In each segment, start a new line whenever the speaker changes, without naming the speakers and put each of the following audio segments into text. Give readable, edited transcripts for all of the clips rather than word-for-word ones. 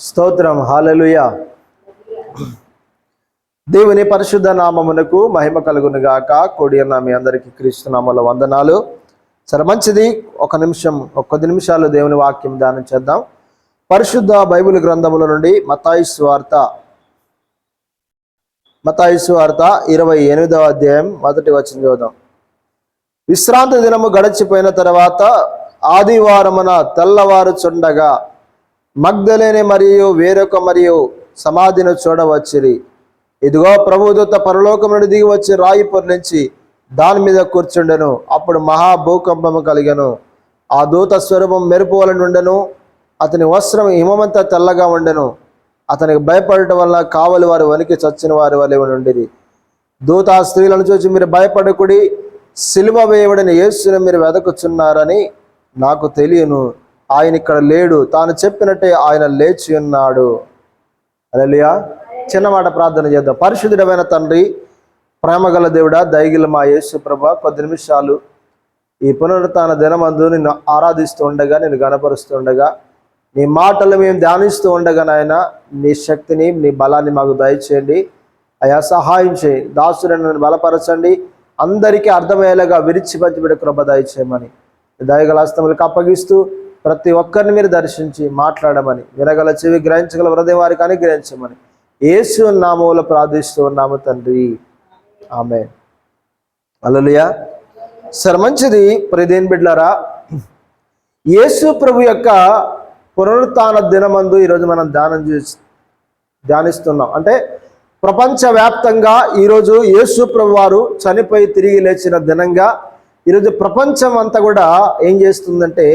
స్తోత్రం. హల్లెలూయా. దేవుని పరిశుద్ధ నామమునకు మహిమ కలుగును గాక. కూడిన మీ అందరికీ క్రీస్తు నామములో వందనాలు. సరే, మంచిది. కొద్ది నిమిషాలు దేవుని వాక్యం ధ్యానం చేద్దాం. పరిశుద్ధ బైబిల్ గ్రంథముల నుండి మత్తయి సువార్త 28వ అధ్యాయం 1వ వచనం చదువుదాం. విశ్రాంతి దినము గడిచిపోయిన తర్వాత ఆదివారమున తెల్లవారుచుండగా మగ్దలేనే మరియు సమాధిని చూడవచ్చిరి. ఇదిగో ప్రభుదూత పరలోకము నుండి దిగి వచ్చి రాయి పొర్లించి దాని మీద కూర్చుండెను. అప్పుడు మహాభూకంపము కలిగెను. ఆ దూత స్వరూపం మెరుపు వలె ఉండెను. అతని వస్త్రం హిమమంతా తెల్లగా ఉండెను. అతనికి భయపడటం వల్ల కావలి వారు వణికి చచ్చిన వారి వలె ఉండిరి. దూత ఆ స్త్రీలను చూసి, మీరు భయపడకుడి, సిలువ వేయబడిన యేసుని మీరు వెదకుచున్నారని నాకు తెలియను. ఆయన ఇక్కడ లేడు, తాను చెప్పినట్టే ఆయన లేచి ఉన్నాడు. హల్లెలూయా. చిన్నమాట ప్రార్థన చేద్దాం. పరిశుద్ధుడమైన తండ్రి, ప్రేమగల దేవుడా, దయగల మా యేసు ప్రభా, కొద్ది నిమిషాలు ఈ పునరుత్థాన దినమందు నిన్ను ఆరాధిస్తూ ఉండగా, నిన్ను గణపరుస్తూ ఉండగా, నీ మాటలు మేము ధ్యానిస్తూ ఉండగా నాయన, నీ శక్తిని, నీ బలాన్ని మాకు దయచేయండి అయా. సహాయం చేయి. దాసులను బలపరచండి. అందరికీ అర్థమయ్యేలాగా విరిచి పంచిపెట్టే కృప దయచేయమని దయగల హస్తములకు అప్పగిస్తూ ప్రతి ఒక్కరిని మీరు దర్శించి మాట్లాడమని, వినగల చెవి, గ్రహించగల హృదయం వారికి అనుగ్రహించమని యేసు నామములో ప్రార్థిస్తూ ఉన్నాము తండ్రి. ఆమేన్. హల్లెలూయా. సరే, మంచిది. ప్రియదేని బిడ్డలారా, యేసు ప్రభు యొక్క పునరుత్థాన దినమందు ఈరోజు మనం ధ్యానిస్తున్నాం. అంటే ప్రపంచవ్యాప్తంగా ఈరోజు యేసు ప్రభు వారు చనిపోయి తిరిగి లేచిన దినంగా ఈరోజు ప్రపంచం అంతా కూడా ఏం చేస్తుందంటే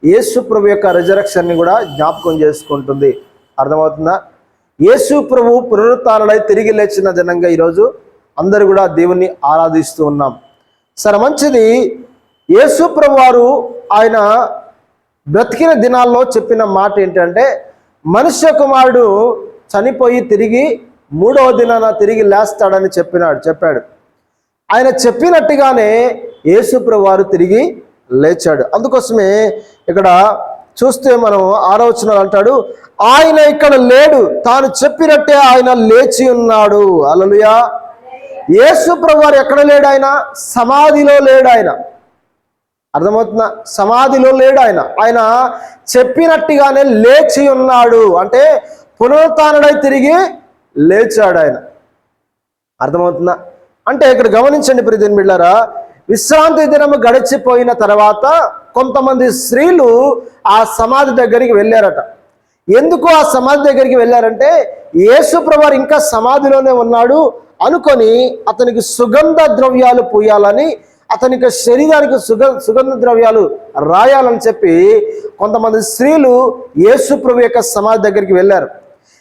యేసు ప్రభు యొక్క రిజరక్షన్ని కూడా జ్ఞాపకం చేసుకుంటుంది. అర్థమవుతుందా? యేసు ప్రభు పునరుత్థానుడై తిరిగి లేచిన దినంగా ఈరోజు అందరూ కూడా దేవుణ్ణి ఆరాధిస్తూ ఉన్నాం. సరే, మంచిది. యేసు ప్రభు వారు ఆయన బ్రతికిన దినాల్లో చెప్పిన మాట ఏంటంటే, మనుష్య కుమారుడు చనిపోయి తిరిగి 3వ దినాన తిరిగి లేస్తాడని చెప్పాడు. ఆయన చెప్పినట్టుగానే యేసు ప్రభు వారు తిరిగి లేచాడు. అందుకోసమే ఇక్కడ చూస్తే మనం 6వ వచనంలో అంటాడు, ఆయన ఇక్కడ లేడు, తాను చెప్పినట్టే ఆయన లేచి ఉన్నాడు. హల్లెలూయా. యేసు ప్రభు వారు ఎక్కడ లేడు? ఆయన సమాధిలో లేడు. ఆయన అర్థమవుతుందా? సమాధిలో లేడు. ఆయన చెప్పినట్టుగానే లేచి ఉన్నాడు. అంటే పునరుత్థానుడై తిరిగి లేచాడు ఆయన. అర్థమవుతుందా? అంటే ఇక్కడ గమనించండి ప్రియదేని బిడ్డలారా, విశ్రాంతి దినము గడిచిపోయిన తర్వాత కొంతమంది స్త్రీలు ఆ సమాధి దగ్గరికి వెళ్ళారట. ఎందుకు ఆ సమాధి దగ్గరికి వెళ్ళారంటే, యేసు ప్రభువారు ఇంకా సమాధిలోనే ఉన్నాడు అనుకొని అతనికి సుగంధ ద్రవ్యాలు పూయాలని, అతనికి శరీరానికి సుగంధ ద్రవ్యాలు రాయాలని చెప్పి కొంతమంది స్త్రీలు యేసు ప్రభు యొక్క సమాధి దగ్గరికి వెళ్ళారు.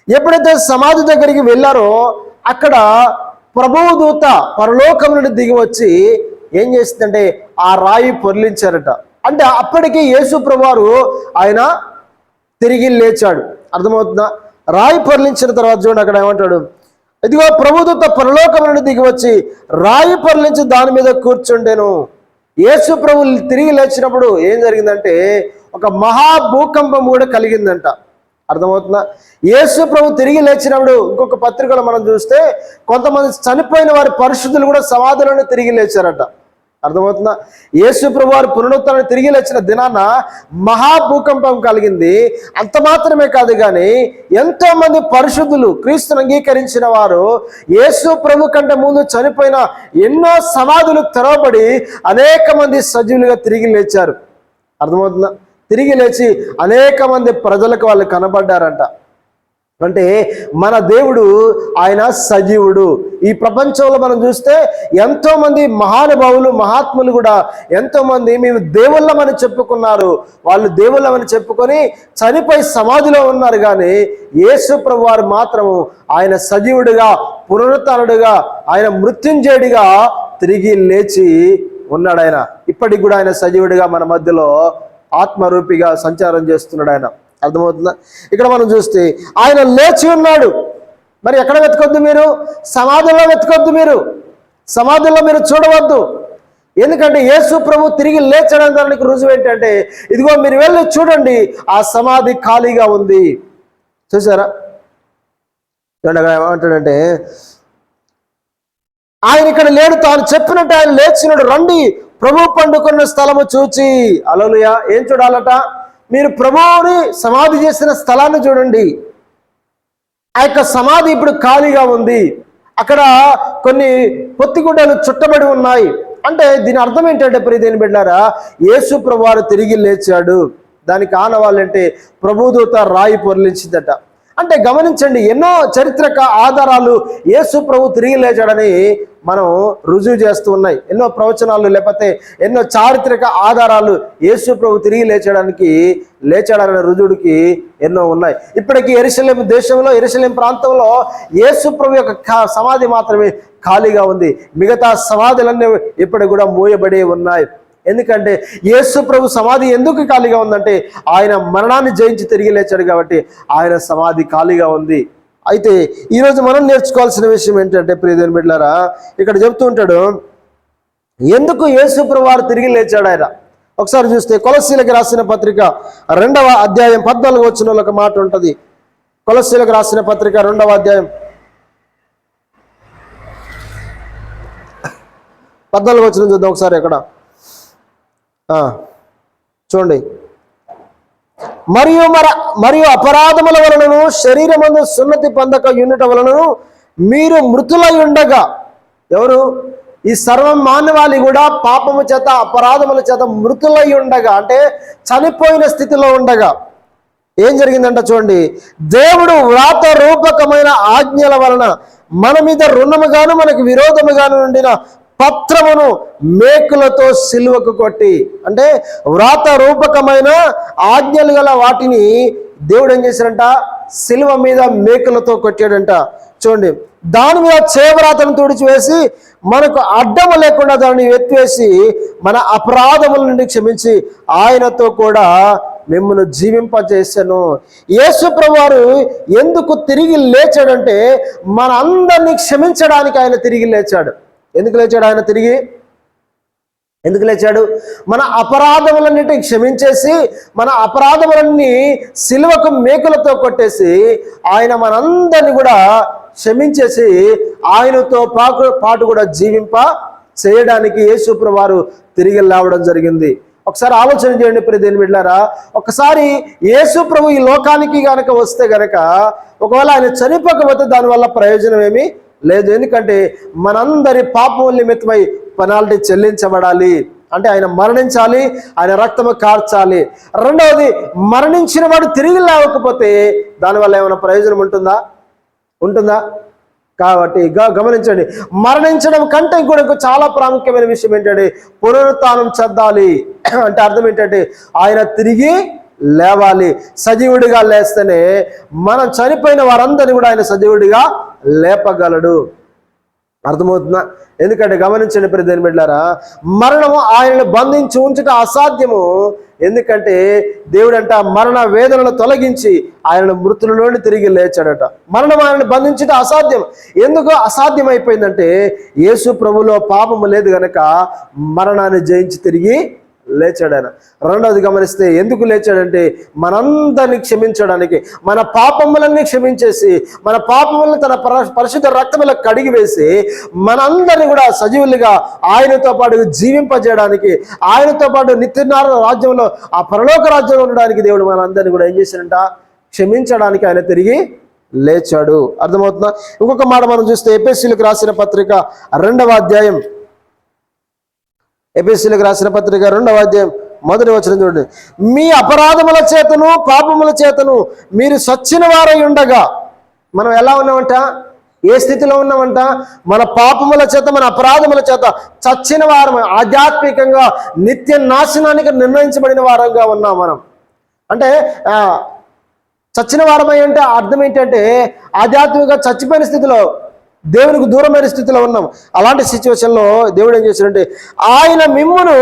ఎప్పుడైతే సమాధి దగ్గరికి వెళ్ళారో అక్కడ ప్రభువు దూత పరలోకం నుండి దిగి వచ్చి ఏం చేసిందంటే ఆ రాయి పొర్లించారట. అంటే అప్పటికి యేసు ప్రభువారు ఆయన తిరిగి లేచాడు. అర్థమవుతుందా? రాయి పొర్లించిన తర్వాత చూడండి, అక్కడ ఏమంటాడు, ఇదిగో ప్రభుదూత పరలోకం నుండి దిగి వచ్చి రాయి పొర్లించి దాని మీద కూర్చుండెను. యేసు ప్రభు తిరిగి లేచినప్పుడు ఏం జరిగిందంటే ఒక మహాభూకంపం కూడా కలిగిందంట. అర్థమవుతుందా? యేసు ప్రభు తిరిగి లేచినప్పుడు ఇంకొక పత్రికలో మనం చూస్తే కొంతమంది చనిపోయిన వారి పరిశుద్ధులు కూడా సమాధిలోనే తిరిగి లేచారట. అర్థమవుతుందా? యేసు ప్రభు వారు పునరుత్థానం తిరిగి లేచిన దినాన మహాభూకంపం కలిగింది. అంత మాత్రమే కాదు కానీ ఎంతో మంది పరిశుద్ధులు, క్రీస్తుని అంగీకరించిన వారు యేసు ప్రభు కంటే ముందు చనిపోయిన ఎన్నో సమాధులు తెరవబడి అనేక మంది సజీవులుగా తిరిగి లేచారు. అర్థమవుతుందా? తిరిగి లేచి అనేక మంది ప్రజలకు వాళ్ళు కనబడ్డారంట. అంటే మన దేవుడు ఆయన సజీవుడు. ఈ ప్రపంచంలో మనం చూస్తే ఎంతో మంది మహానుభావులు, మహాత్ములు కూడా ఎంతో మంది మేము దేవుళ్ళమని చెప్పుకున్నారు. వాళ్ళు దేవుళ్ళమని చెప్పుకొని చనిపోయి సమాధిలో ఉన్నారు. కానీ యేసు ప్రభు వారు మాత్రము ఆయన సజీవుడిగా, పునరుత్థానుడిగా, ఆయన మృత్యుంజయుడిగా తిరిగి లేచి ఉన్నాడు. ఆయన ఇప్పటికి కూడా ఆయన సజీవుడిగా మన మధ్యలో ఆత్మరూపిగా సంచారం చేస్తున్నాడు ఆయన. అర్థమవుతుందా? ఇక్కడ మనం చూస్తే ఆయన లేచి ఉన్నాడు. మరి ఎక్కడ వెతకొద్దు? మీరు సమాధిలో వెతకొద్దు. మీరు సమాధిలో మీరు చూడవద్దు. ఎందుకంటే యేసు ప్రభు తిరిగి లేచడానికి రుజువు ఏంటంటే, ఇదిగో మీరు వెళ్ళి చూడండి, ఆ సమాధి ఖాళీగా ఉంది. చూసారా? చూడండి అక్కడ ఏమంటాడంటే, ఆయన ఇక్కడ లేడు, తాను చెప్పినట్టు ఆయన లేచినాడు, రండి ప్రభు పండుకున్న స్థలము చూచి. హల్లెలూయా. ఏం చూడాలట? మీరు ప్రభువుని సమాధి చేసిన స్థలాన్ని చూడండి. ఆ యొక్క సమాధి ఇప్పుడు ఖాళీగా ఉంది. అక్కడ కొన్ని పొత్తిగుడ్డలు చుట్టబడి ఉన్నాయి. అంటే దీని అర్థం ఏంటంటే ప్రియదేని బిడ్డారా, యేసు ప్రభువారు తిరిగి లేచాడు. దానికి ఆనవాళ్ళంటే ప్రభుదూత రాయి పొర్లించిందట. అంటే గమనించండి, ఎన్నో చారిత్రక ఆధారాలు యేసు ప్రభు తిరిగి లేచాడని మనం రుజువు చేస్తూ ఉన్నాయి. ఎన్నో ప్రవచనాలు లేకపోతే ఎన్నో చారిత్రక ఆధారాలు యేసు ప్రభు తిరిగి లేచాడనే రుజువుడికి ఎన్నో ఉన్నాయి. ఇప్పటికీ యెరూషలేము దేశంలో, యెరూషలేము ప్రాంతంలో యేసు ప్రభు యొక్క సమాధి మాత్రమే ఖాళీగా ఉంది. మిగతా సమాధులన్నీ ఇప్పటికి కూడా మూయబడి ఉన్నాయి. ఎందుకంటే యేసు ప్రభు సమాధి ఎందుకు ఖాళీగా ఉందంటే ఆయన మరణాన్ని జయించి తిరిగి లేచాడు కాబట్టి ఆయన సమాధి ఖాళీగా ఉంది. అయితే ఈరోజు మనం నేర్చుకోవాల్సిన విషయం ఏంటంటే ప్రియదేవుని బిడ్డలారా, ఇక్కడ చెప్తూ ఉంటాడు ఎందుకు యేసు ప్రభు వారు తిరిగి లేచాడు ఆయన. ఒకసారి చూస్తే కొలస్సీలకు రాసిన పత్రిక 2వ అధ్యాయం 14వ వచనంలో ఒక మాట ఉంటుంది. కొలస్సీలకు రాసిన పత్రిక 2వ అధ్యాయం 14వ వచనం చూద్దాం ఒకసారి. అక్కడ చూడండి, మరియు అపరాధముల వలనను శరీరమందు సున్నతి పొందక యుండుట వలనను మీరు మృతులై ఉండగా. ఎవరు? ఈ సర్వ మానవాళి కూడా పాపము చేత అపరాధముల చేత మృతులై ఉండగా, అంటే చనిపోయిన స్థితిలో ఉండగా ఏం జరిగిందంట చూడండి, దేవుడు వ్రాత రూపకమైన ఆజ్ఞల వలన మన మీద రుణముగాను మనకు విరోధముగాను ఉండిన పత్రమును మేకులతో సిలువకు కొట్టి, అంటే వ్రాత రూపకమైన ఆజ్ఞలు గల వాటిని దేవుడు ఏం చేశాడంట? సిలువ మీద మేకులతో కొట్టాడంట. చూడండి, దాని మీద చేవ్రాతను తుడిచివేసి మనకు అడ్డము లేకుండా దాన్ని ఎత్తివేసి మన అపరాధముల నుండి క్షమించి ఆయనతో కూడా మిమ్మల్ని జీవింపజేశాను. యేసు ప్రభువారు ఎందుకు తిరిగి లేచాడంటే మన అందరినీ క్షమించడానికి ఆయన తిరిగి లేచాడు. ఎందుకు లేచాడు ఆయన? ఎందుకు లేచాడు? మన అపరాధములన్నిటిని క్షమించేసి మన అపరాధములన్నీ సిలువకు మేకులతో కొట్టేసి ఆయన మనందరినీ కూడా క్షమించేసి ఆయనతో పాటు కూడా జీవింప చేయడానికి యేసు ప్రభువారు తిరిగి లేవడం జరిగింది. ఒకసారి ఆలోచన చేయండి ప్రియదేవుని బిడ్డలారా, ఒకసారి యేసు ప్రభు ఈ లోకానికి గనక వస్తే గనక ఒకవేళ ఆయన చనిపోకపోతే దానివల్ల ప్రయోజనం ఏమీ లేదు. ఎందుకంటే మనందరి పాపముల నిమిత్తమై పెనాల్టీ చెల్లించబడాలి. అంటే ఆయన మరణించాలి, ఆయన రక్తము కార్చాలి. రెండవది, మరణించిన వాడు తిరిగి లేవకపోతే దానివల్ల ఏమైనా ప్రయోజనం ఉంటుందా? కాబట్టి గమనించండి, మరణించడం కంటే కూడా చాలా ప్రాముఖ్యమైన విషయం ఏంటంటే పునరుత్థానం చెందాలి. అంటే అర్థం ఏంటంటే ఆయన తిరిగి లేవాలి. సజీవుడిగా లేస్తేనే మనం చనిపోయిన వారందరినీ కూడా ఆయన సజీవుడిగా లేపగలడు. అర్థమవుతుందా? ఎందుకంటే గమనించండి ప్రియదేవుని బిడ్డలారా, మరణము ఆయనను బంధించి ఉంచుట అసాధ్యము. ఎందుకంటే దేవుడంట మరణ వేదనను తొలగించి ఆయనను మృతులలోని తిరిగి లేచాడట. మరణం ఆయనను బంధించుట అసాధ్యం. ఎందుకు అసాధ్యం అయిపోయిందంటే యేసు ప్రభులో పాపము లేదు గనక మరణాన్ని జయించి తిరిగి లేచాడు ఆయన. రెండవది గమనిస్తే ఎందుకు లేచాడంటే మనందరినీ క్షమించడానికి, మన పాపములన్నీ క్షమించేసి మన పాపములను తన పరిశుద్ధ రక్తములో కడిగి వేసి మనందరినీ కూడా సజీవులుగా ఆయనతో పాటు జీవింపజేయడానికి, ఆయనతో పాటు నిత్యనారాయణ రాజ్యంలో ఆ పరలోక రాజ్యంలో ఉండడానికి దేవుడు మనందరినీ కూడా ఏం చేశాడంట? క్షమించడానికి ఆయన తిరిగి లేచాడు. అర్థమవుతుందా? ఇంకొక మాట మనం చూస్తే ఎఫెసీయులకు రాసిన పత్రిక 2వ అధ్యాయం, ఎఫెసీయులకు రాసిన పత్రిక 2వ అధ్యాయం 1వ వచనం చూడండి. మీ అపరాధముల చేతను పాపముల చేతను మీరు సచ్చిన వారై ఉండగా. మనం ఎలా ఉన్నామంట? ఏ స్థితిలో ఉన్నామంట? మన పాపముల చేత మన అపరాధముల చేత చచ్చిన వారం, ఆధ్యాత్మికంగా నిత్య నాశనానికి నిర్ణయించబడిన వారంగా ఉన్నాం మనం. అంటే చచ్చిన వారమై అంటే అర్థం ఏంటంటే ఆధ్యాత్మికంగా చచ్చిపోయిన స్థితిలో, దేవునికి దూరమైన స్థితిలో ఉన్నాం. అలాంటి సిచ్యువేషన్లో దేవుడు ఏం చేశాడంటే ఆయన మిమ్మును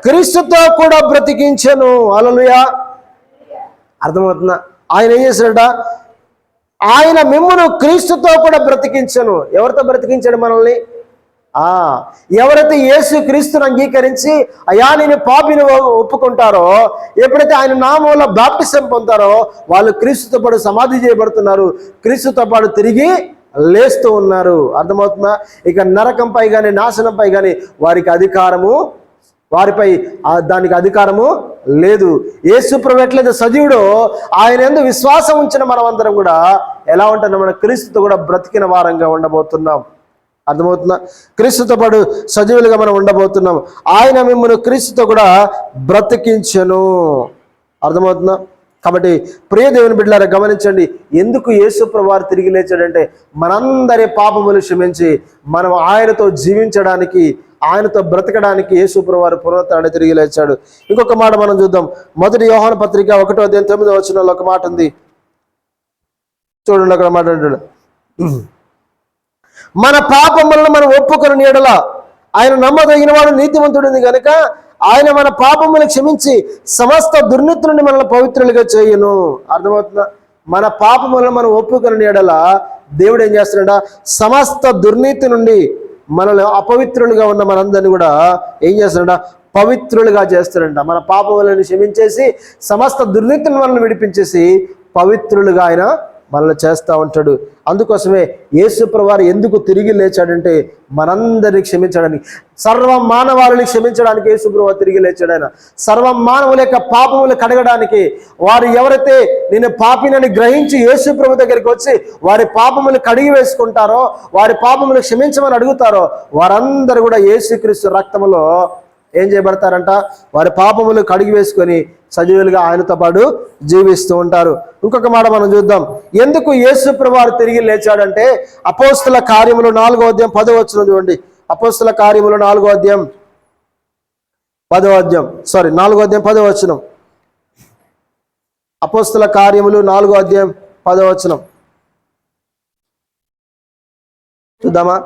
క్రీస్తుతో కూడా బ్రతికించెను. హల్లెలూయా. అర్థమవుతుందా? ఆయన ఏం చేశాడట? ఆయన మిమ్మును క్రీస్తుతో కూడా బ్రతికించెను. ఎవరితో బ్రతికించాడు మనల్ని? ఎవరైతే యేసు క్రీస్తుని అంగీకరించి అయా నేను పాపిని ఒప్పుకుంటారో, ఎప్పుడైతే ఆయన నామంలో బాప్టిజం పొందుతారో వాళ్ళు క్రీస్తుతో పాటు సమాధి చేయబడుతున్నారు, క్రీస్తుతో పాటు తిరిగి లేస్తూ ఉన్నారు. అర్థమవుతుందా? ఇక నరకంపై కానీ నాశనంపై కానీ వారిపై దానికి అధికారము లేదు. యేసు ప్రభు ఎట్లయితే సజీవుడో ఆయన యందు విశ్వాసం ఉంచిన మనమందరం కూడా ఎలా ఉంటున్నాం? మన క్రీస్తుతో కూడా బ్రతికిన వారంగా ఉండబోతున్నాం. అర్థమవుతుందా? క్రీస్తుతో పాటు సజీవులుగా మనం ఉండబోతున్నాం. ఆయన మిమ్మల్ని క్రీస్తుతో కూడా బ్రతికించెను. అర్థమవుతుందా? కాబట్టి ప్రియ దేవుని బిడ్డలారా గమనించండి, ఎందుకు యేసు ప్రభు వారు తిరిగి లేచాడంటే మనందరి పాపములు క్షమించి మనం ఆయనతో జీవించడానికి, ఆయనతో బ్రతకడానికి యేసు ప్రభు వారు పునరుత్థానాన్ని తిరిగి లేచాడు. ఇంకొక మాట మనం చూద్దాం. 1 యోహాను పత్రిక 1:9 ఒక మాట ఉంది, చూడండి. అక్కడ మాట అంటాడు, మన పాపములను మనం ఒప్పుకొని ఎడల ఆయన నమ్మదగిన వాడు నీతిమంతుడిని కనుక ఆయన మన పాపములను క్షమించి సమస్త దుర్నీతి నుండి మనల్ని పవిత్రులుగా చేయను. అర్థమవుతుందా? మన పాపములను మనం ఒప్పుకొని ఎడల దేవుడు ఏం చేస్తున్నాడా? సమస్త దుర్నీతి నుండి మనల్ని అపవిత్రులుగా ఉన్న మనందరినీ కూడా ఏం చేస్తున్నాడా? పవిత్రులుగా చేస్తాడంట. మన పాపములను క్షమించేసి సమస్త దుర్నీతిని మనల్ని విడిపించేసి పవిత్రులుగా ఆయన మనల్ని చేస్తూ ఉంటాడు. అందుకోసమే యేసు ప్రభువు వారు ఎందుకు తిరిగి లేచాడంటే మనందరినీ క్షమించడానికి, సర్వ మానవాళిని క్షమించడానికి యేసు ప్రభువు వారు తిరిగి లేచాడు. ఆయన సర్వ మానవుల యొక్క పాపములు కడగడానికి, వారు ఎవరైతే నేను పాపినని గ్రహించి యేసు ప్రభు దగ్గరికి వచ్చి వారి పాపములు కడిగి వేసుకుంటారో, వారి పాపములు క్షమించమని అడుగుతారో వారందరూ కూడా యేసుక్రీస్తు రక్తములో ఏం చేయబడతారంట? వారి పాపములు కడిగి వేసుకొని సజీవులుగా ఆయనతో పాటు జీవిస్తూ ఉంటారు. ఇంకొక మాట మనం చూద్దాం, ఎందుకు యేసు ప్రభువు వారు తిరిగి లేచాడంటే అపోస్తుల కార్యములు 4వ అధ్యాయం 10వ వచనం చూడండి. అపోస్తుల కార్యములు 4వ అధ్యాయం 10వ వచనం. అపోస్తుల కార్యములు 4వ అధ్యాయం 10వ వచనం చూద్దామా?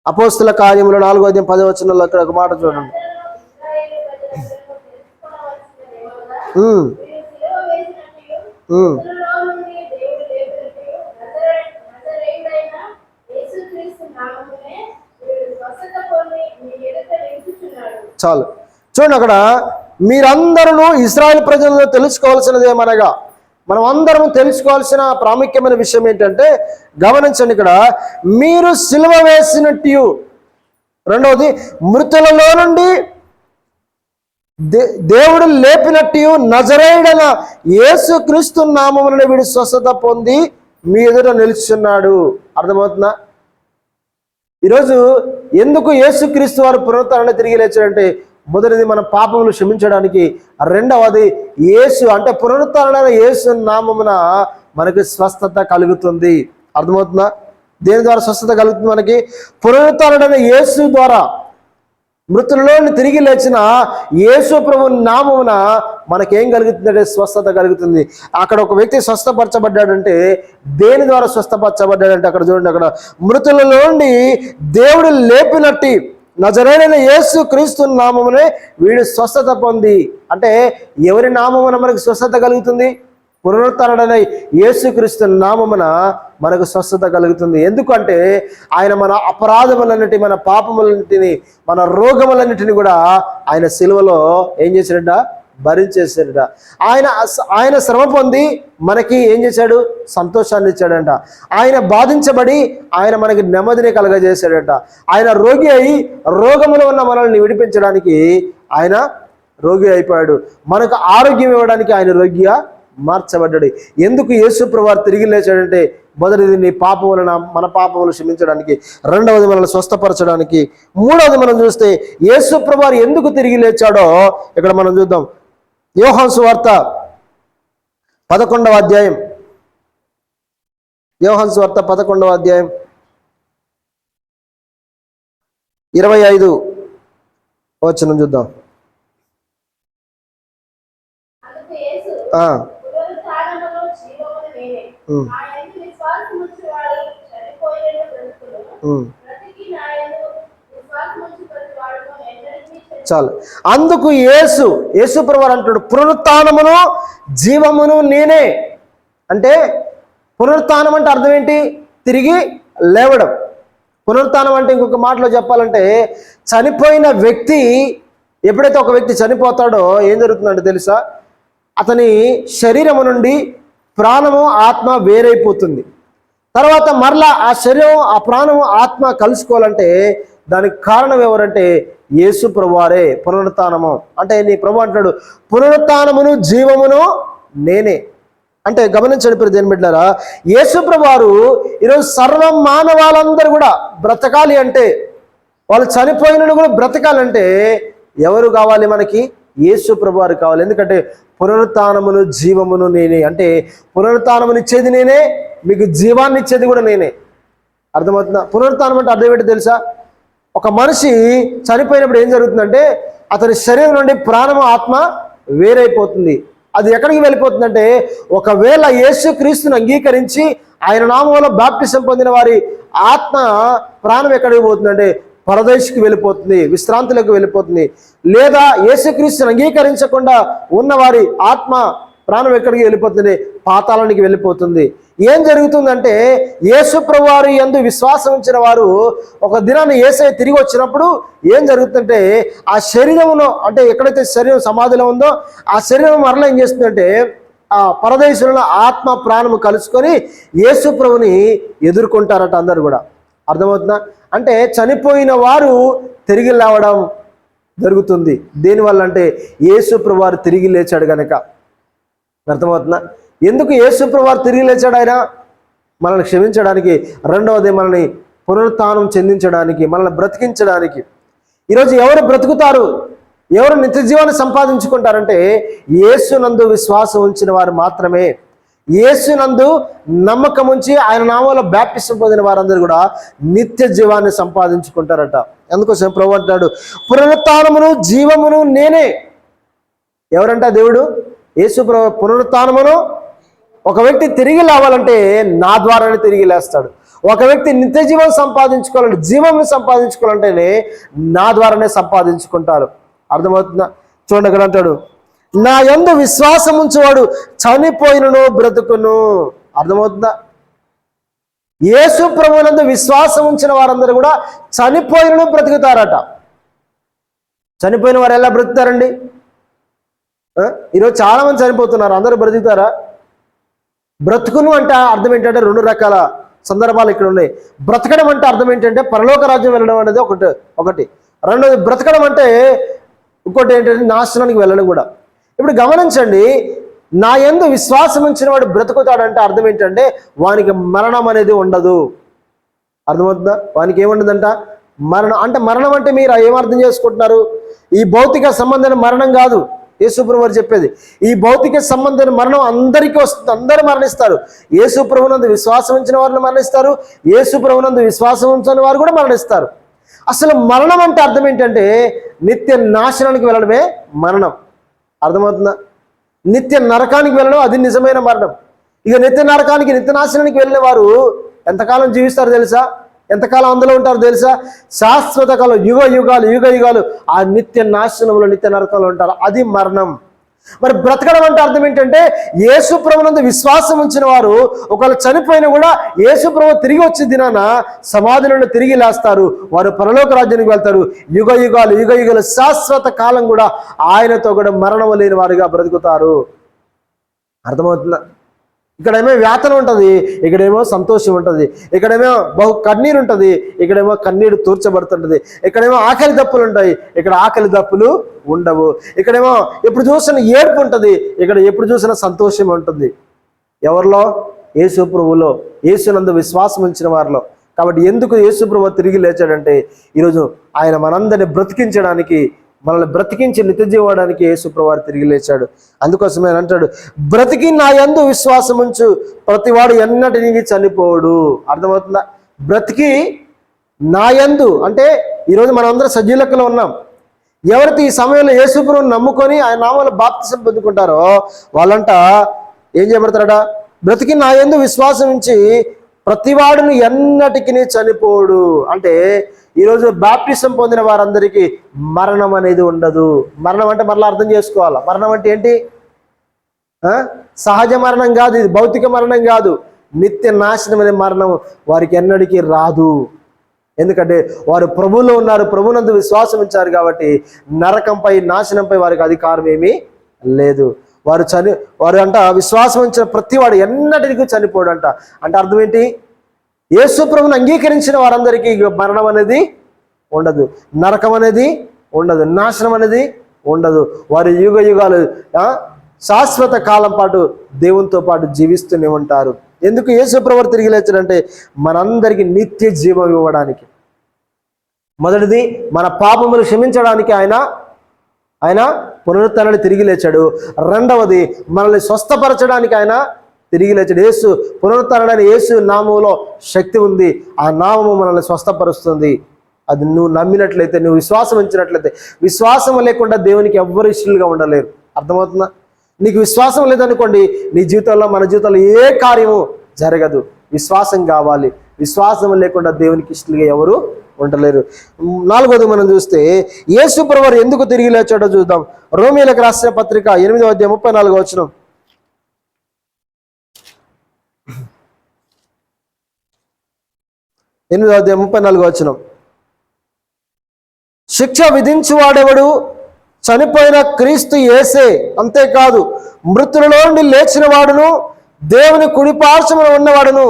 అపోస్తుల కార్యములు 4వ అధ్యాయం 10వ వచనంలో అక్కడ ఒక మాట చూడండి. చాలు చూడండి, అక్కడ మీరందరూ ఇశ్రాయేలు ప్రజలను తెలుసుకోవాల్సినది ఏమనగా, మనం అందరం తెలుసుకోవాల్సిన ప్రాముఖ్యమైన విషయం ఏంటంటే గమనించండి, ఇక్కడ మీరు సిలువ వేసినట్టు, రెండవది మృతులలో నుండి దేవుడు లేపినట్టు నజరేయుడైన యేసు క్రీస్తు నామమున వీడు స్వస్థత పొంది మీ ఎదుట నిలుచున్నాడు. అర్థమవుతుందా? ఈరోజు ఎందుకు యేసు క్రీస్తు వారు పునరుత్థానాన్ని తిరిగి లేచాడంటే మొదటిది మన పాపములు క్షమించడానికి, రెండవది యేసు అంటే పునరుత్థానమైన యేసు నామమున మనకి స్వస్థత కలుగుతుంది. అర్థమవుతుందా? దేని ద్వారా స్వస్థత కలుగుతుంది? మనకి పునరుత్థానమైన యేసు ద్వారా, మృతులలో తిరిగి లేచిన యేసు ప్రభు నామమున మనకేం కలుగుతుందంటే స్వస్థత కలుగుతుంది. అక్కడ ఒక వ్యక్తి స్వస్థపరచబడ్డాడంటే దేని ద్వారా స్వస్థపరచబడ్డాడంటే అక్కడ చూడండి, అక్కడ మృతులలో నుండి దేవుడు లేపినట్టు నజరేయుడైన యేసు క్రీస్తు నామమునే వీడు స్వస్థత పొంది, అంటే ఎవరి నామమున మనకు స్వస్థత కలుగుతుంది? పునరుత్థానుడైన యేసుక్రీస్తు నామమున మనకు స్వస్థత కలుగుతుంది. ఎందుకంటే ఆయన మన అపరాధములన్నిటి, మన పాపములన్నిటిని, మన రోగములన్నిటిని కూడా ఆయన సిలువలో ఏం చేశాడట? భరించేశాడట. ఆయన శ్రమ పొంది మనకి ఏం చేశాడు? సంతోషాన్ని ఇచ్చాడంట. ఆయన బాధించబడి ఆయన మనకి నెమ్మదిని కలగజేశాడట. ఆయన రోగి అయి రోగములు ఉన్న మనల్ని విడిపించడానికి ఆయన రోగి అయిపోయాడు. మనకు ఆరోగ్యం ఇవ్వడానికి ఆయన రోగిగా మార్చబడ్డాడు. ఎందుకు యేసు ప్రభువు తిరిగి లేచాడంటే మొదటిది నీ పాపములను, మన పాపములు క్షమించడానికి, రెండవది మనల్ని స్వస్థపరచడానికి, మూడవది మనం చూస్తే యేసు ప్రభువు ఎందుకు తిరిగి లేచాడో ఇక్కడ మనం చూద్దాం. యోహాను సువార్త 11వ అధ్యాయం, యోహాను సువార్త 11వ అధ్యాయం 25 వచనం చూద్దాం. చాలు. అందుకు యేసు ప్రభువు అంటాడు, పునరుత్థానమును జీవమును నేనే. అంటే పునరుత్థానం అంటే అర్థం ఏంటి? తిరిగి లేవడం. పునరుత్థానం అంటే ఇంకొక మాటలో చెప్పాలంటే, చనిపోయిన వ్యక్తి ఎప్పుడైతే ఒక వ్యక్తి చనిపోతాడో ఏం జరుగుతుందంటే తెలుసా, అతని శరీరము నుండి ప్రాణము ఆత్మ వేరైపోతుంది. తర్వాత మరలా ఆ శరీరం ఆ ప్రాణము ఆత్మ కలుసుకోవాలంటే దానికి కారణం ఎవరంటే యేసు ప్రభువారే. పునరుత్థానము అంటే నీ ప్రభు అంటాడు, పునరుత్థానమును జీవమును నేనే. అంటే గమనించండి ప్రియ దేవుని బిడ్డలారా, యేసు ప్రభువారు ఈరోజు సర్వ మానవాళ్ళందరూ కూడా బ్రతకాలి అంటే, వాళ్ళు చనిపోయిన కూడా బ్రతకాలంటే ఎవరు కావాలి మనకి? యేసు ప్రభువారు కావాలి. ఎందుకంటే పునరుత్థానమును జీవమును నేనే. అంటే పునరుత్థానమునిచ్చేది నేనే, మీకు జీవాన్ని ఇచ్చేది కూడా నేనే. అర్థమవుతుందా? పునరుత్థానం అంటే అర్థం ఏంటో తెలుసా? ఒక మనిషి చనిపోయినప్పుడు ఏం జరుగుతుందంటే అతని శరీరం నుండి ప్రాణము ఆత్మ వేరైపోతుంది. అది ఎక్కడికి వెళ్ళిపోతుందంటే, ఒకవేళ యేసుక్రీస్తుని అంగీకరించి ఆయన నామంలో బాప్టిజం పొందిన వారి ఆత్మ ప్రాణం ఎక్కడికి పోతుందంటే పరదేశికి వెళ్ళిపోతుంది, విశ్రాంతిలోకి వెళ్ళిపోతుంది. లేదా యేసుక్రీస్తుని అంగీకరించకుండా ఉన్న వారి ఆత్మ ప్రాణం ఎక్కడికి వెళ్ళిపోతుంది? పాతాళానికి వెళ్ళిపోతుంది. ఏం జరుగుతుందంటే యేసు ప్రభువారు యందు విశ్వాసం ఉంచిన వారు ఒక దినాన్ని యేసయ్య తిరిగి వచ్చినప్పుడు ఏం జరుగుతుందంటే ఆ శరీరమును, అంటే ఎక్కడైతే శరీరం సమాధిలో ఉందో ఆ శరీరం మరలా ఏం చేస్తుందంటే ఆ పరదేశంలో ఆత్మ ప్రాణము కలుసుకొని యేసు ప్రభుని ఎదుర్కొంటారట అందరు కూడా. అర్థమవుతుందా? అంటే చనిపోయిన వారు తిరిగి లేవడం జరుగుతుంది. దేనివల్ల అంటే యేసు ప్రభువారు తిరిగి లేచాడు కనుక. అర్థమవుతుందా? ఎందుకు యేసు ప్రభువారు తిరిగి లేచాడు? ఆయన మనల్ని క్షమించడానికి, రెండవది మనల్ని పునరుత్థానం చెందించడానికి, మనల్ని బ్రతికించడానికి. ఈరోజు ఎవరు బ్రతుకుతారు, ఎవరు నిత్య జీవాన్ని సంపాదించుకుంటారంటే యేసునందు విశ్వాసం ఉంచిన వారు మాత్రమే. యేసునందు నమ్మకం ఉంచి ఆయన నామంలో బాప్టిజం పొందిన వారందరూ కూడా నిత్య జీవాన్ని సంపాదించుకుంటారట. అందుకోసం ప్రభు అంటాడు, పునరుత్థానమును జీవమును నేనే. ఎవరంట? దేవుడు. యేసు ప్రభు పునరుత్థానమును, ఒక వ్యక్తి తిరిగి లేవాలంటే నా ద్వారానే తిరిగి లేస్తాడు. ఒక వ్యక్తి నిత్య జీవం సంపాదించుకోవాలంటే, జీవంను సంపాదించుకోవాలంటేనే నా ద్వారానే సంపాదించుకుంటారు. అర్థమవుతుందా? చూడండి, అక్కడ అంటాడు, నా యందు విశ్వాసం ఉంచేవాడు చనిపోయినను బ్రతుకును. అర్థమవుతుందా? యేసు ప్రభువునందు విశ్వాసం ఉంచిన వారందరూ కూడా చనిపోయినను బ్రతుకుతారట. చనిపోయిన వారు ఎలా బ్రతుకుతారండి? ఈరోజు చాలా మంది చనిపోతున్నారు, అందరూ బ్రతుకుతారా? బ్రతుకును అంటే అర్థం ఏంటంటే రెండు రకాల సందర్భాలు ఇక్కడ ఉన్నాయి. బ్రతకడం అంటే అర్థం ఏంటంటే పరలోక రాజ్యం వెళ్ళడం అనేది ఒకటి. రెండోది బ్రతకడం అంటే ఇంకోటి ఏంటంటే నాశనానికి వెళ్ళడం కూడా. ఇప్పుడు గమనించండి, నా యందు విశ్వాసం ఉంచిన వాడు బ్రతుకుతాడంటే అర్థం ఏంటంటే వానికి మరణం అనేది ఉండదు. అర్థమవుతుందా? వానికి ఏముండదంట? మరణం. అంటే మరణం అంటే మీరు ఏమర్థం చేసుకుంటున్నారు? ఈ భౌతిక సంబంధమైన మరణం కాదు యేసు ప్రభువు చెప్పేది. ఈ భౌతిక సంబంధమైన మరణం అందరికీ వస్తుంది, అందరూ మరణిస్తారు. యేసు ప్రభువునందు విశ్వాసం ఉంచిన వారిని మరణిస్తారు, యేసు ప్రభువునందు విశ్వాసం ఉంచని వారు కూడా మరణిస్తారు. అసలు మరణం అంటే అర్థం ఏంటంటే నిత్య నాశనానికి వెళ్ళడమే మరణం. అర్థమవుతుందా? నిత్య నరకానికి వెళ్ళడం అది నిజమైన మరణం. ఇక నిత్య నరకానికి, నిత్య నాశనానికి వెళ్ళిన వారు ఎంతకాలం జీవిస్తారు తెలుసా? ఎంతకాలం అందులో ఉంటారు తెలుసా? శాశ్వత కాలం, యుగ యుగాలు ఆ నిత్య నాశనంలో, నిత్య నరకంలో ఉంటారు. అది మరణం. మరి బ్రతకడం అంటే అర్థం ఏంటంటే యేసు ప్రభువునందు విశ్వాసం ఉంచిన వారు ఒకవేళ చనిపోయినా కూడా యేసు ప్రభు తిరిగి వచ్చే దినాన సమాధి నుండి తిరిగి లేస్తారు. వారు పరలోక రాజ్యానికి వెళ్తారు. యుగ యుగాలు శాశ్వత కాలం కూడా ఆయనతో కూడా మరణం లేని వారుగా బ్రతుకుతారు. అర్థమవుతుందా? ఇక్కడేమో వేతన ఉంటుంది, ఇక్కడేమో సంతోషం ఉంటుంది. ఇక్కడేమో కన్నీరు ఉంటుంది, ఇక్కడేమో కన్నీరు తూర్చబడుతుంటుంది. ఇక్కడేమో ఆకలి దప్పులు ఉంటాయి, ఇక్కడ ఆకలి దప్పులు ఉండవు. ఇక్కడేమో ఎప్పుడు చూసిన ఏడుపు ఉంటుంది, ఇక్కడ ఎప్పుడు చూసిన సంతోషం ఉంటుంది. ఎవరిలో? యేసు ప్రభువులో, యేసునందు విశ్వాసం ఉంచిన వారిలో. కాబట్టి ఎందుకు యేసు ప్రభువు తిరిగి లేచాడంటే ఈరోజు ఆయన మనందరిని బ్రతికించడానికి, మనల్ని బ్రతికించి నిత్య జీవడానికి యేసు ప్రభువు తిరిగి లేచాడు. అందుకోసమే ఆయన అంటాడు, బ్రతికి నా యందు విశ్వాసం ఉంచు ప్రతివాడు ఎన్నటికి చనిపోడు. అర్థమవుతుందా? బ్రతికి నా యందు అంటే ఈరోజు మనం అందరం సజీవ లెక్కలో ఉన్నాం. ఎవరైతే ఈ సమయంలో యేసు ప్రభువుని నమ్ముకొని ఆయన నామంలో బాప్తిసం పొందుకుంటారో వాళ్ళంట ఏం చేయబడతారట? బ్రతికి నా యందు విశ్వాసం ఉంచి ప్రతివాడును ఎన్నటికి చనిపోడు. అంటే ఈరోజు బాప్టిజం పొందిన వారందరికీ మరణం అనేది ఉండదు. మరణం అంటే మరలా అర్థం చేసుకోవాలా. మరణం అంటే ఏంటి? సహజ మరణం కాదు, ఇది భౌతిక మరణం కాదు. నిత్య నాశనమైన మరణం వారికి ఎన్నటికీ రాదు. ఎందుకంటే వారు ప్రభువులో ఉన్నారు, ప్రభునందు విశ్వాసం ఉంచారు కాబట్టి నరకంపై నాశనంపై వారికి అధికారం ఏమీ లేదు. వారు అంట విశ్వాసం ఉంచిన ప్రతి వాడు ఎన్నటికీ చనిపోడంట. అంటే అర్థం ఏంటి? యేసు ప్రభువును అంగీకరించిన వారందరికీ మరణం అనేది ఉండదు, నరకం అనేది ఉండదు, నాశనం అనేది ఉండదు. వారి యుగ యుగాలు శాశ్వత కాలం పాటు దేవునితో పాటు జీవిస్తూనే ఉంటారు. ఎందుకు యేసు ప్రభువు తిరిగి లేచాడంటే మనందరికీ నిత్య జీవం ఇవ్వడానికి. మొదటిది మన పాపములు క్షమించడానికి ఆయన పునరుత్థానాన్ని తిరిగి లేచాడు. రెండవది మనల్ని స్వస్థపరచడానికి ఆయన తిరిగి లేచాడు. యేసు పునరుత్థానాన్ని, యేసు నామములో శక్తి ఉంది. ఆ నామము మనల్ని స్వస్థపరుస్తుంది. అది నువ్వు నమ్మినట్లయితే, నువ్వు విశ్వాసం ఉంచినట్లయితే. విశ్వాసం లేకుండా దేవునికి ఎవ్వరు ఇష్టలుగా ఉండలేరు. అర్థమవుతుందా? నీకు విశ్వాసం లేదనుకోండి, నీ జీవితంలో, మన జీవితంలో ఏ కార్యము జరగదు. విశ్వాసం కావాలి. విశ్వాసం లేకుండా దేవునికి ఇష్టలుగా ఎవరు ఉండలేరు. నాలుగోది మనం చూస్తే యేసు ప్రభువు ఎందుకు తిరిగి లేచాడో చూద్దాం. రోమీయులకు రాసిన పత్రిక 8వ అధ్యాయం 34వ వచనం. 8వ అధ్యాయం 34వ వచనం. శిక్ష విధించువాడెవడు? చనిపోయిన క్రీస్తు యేసే. అంతేకాదు మృతులలో నుండి లేచిన వాడును, దేవుని కుడిపార్శ్వమున ఉన్నవాడును,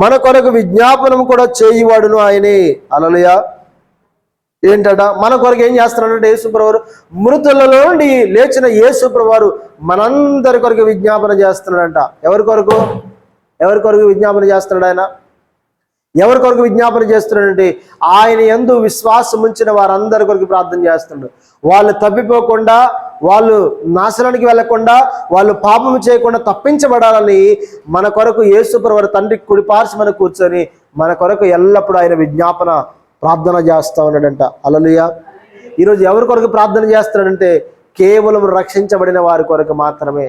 మన కొరకు విజ్ఞాపనం కూడా చేయువాడును ఆయనే. హల్లెలూయా. ఏంటట? మన కొరకు ఏం చేస్తున్నాడంటే యేసు ప్రభువు మృతులలో నుండి లేచిన యేసు ప్రభువు మనందరి కొరకు విజ్ఞాపన చేస్తున్నాడంట. ఎవరి కొరకు విజ్ఞాపన చేస్తున్నాడు ఆయన? ఎవరి కొరకు విజ్ఞాపన చేస్తున్నాడంటే ఆయన యందు విశ్వాసం ఉంచిన వారందరి కొరకు ప్రార్థన చేస్తున్నాడు. వాళ్ళు తప్పిపోకుండా, వాళ్ళు నాశనానికి వెళ్లకుండా, వాళ్ళు పాపము చేయకుండా తప్పించబడాలని మన కొరకు యేసు ప్రభువు తండ్రి కుడి పార్శ్వమున కూర్చొని మన కొరకు ఎల్లప్పుడూ ఆయన విజ్ఞాపన ప్రార్థన చేస్తూ ఉన్నాడంట. హల్లెలూయా. ఈరోజు ఎవరి కొరకు ప్రార్థన చేస్తున్నాడంటే కేవలం రక్షించబడిన వారి కొరకు మాత్రమే.